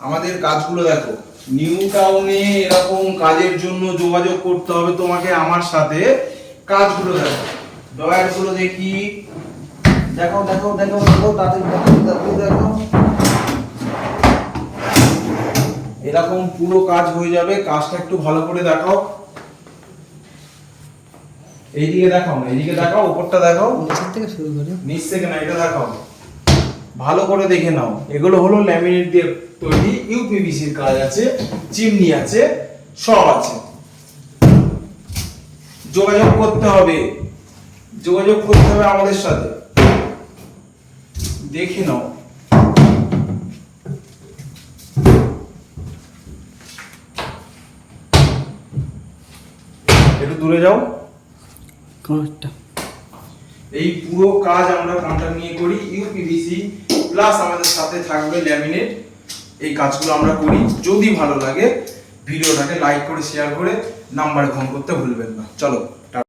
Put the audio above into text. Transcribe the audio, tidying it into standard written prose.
আমাদের কাজগুলো দেখো, নিউ টাউনে এরকম কাজের জন্য যোগাযোগ করতে হবে তোমাকে আমার সাথে। কাজগুলো দেখো, ডয়ারগুলো দেখি, দেখো দেখো দেখো দেখো তাদের দেখো, এরকম পুরো কাজ হয়ে যাবে। কাজটা একটু ভালো করে দেখাও, এইদিকে দেখাও না, এইদিকে দেখাও, উপরটা দেখাও, নিচের থেকে শুরু করে নিচ থেকে না, এটা দেখাও, ভালো করে দেখে নাও। এগুলো হলো ল্যামিনেট দিয়ে তৈরি, ইউপিভিসির কাজ আছে, চিমনি আছে, সব আছে। যোগাযোগ করতে হবে, যোগাযোগ করতে হবে আমাদের সাথে। দেখে নাও, একটু দূরে যাও। কোনটা এই পুরো কাজ আমরা কন্ট্রাক্ট নিয়ে করি, ইউপিভিসি প্লাস আমাদের সাথে থাকবে ল্যামিনেট। এই কাজগুলো আমরা করি। যদি ভালো লাগে ভিডিওটাকে লাইক করে শেয়ার করে নাম্বারে ফোন করতে ভুলবেন না। চলো।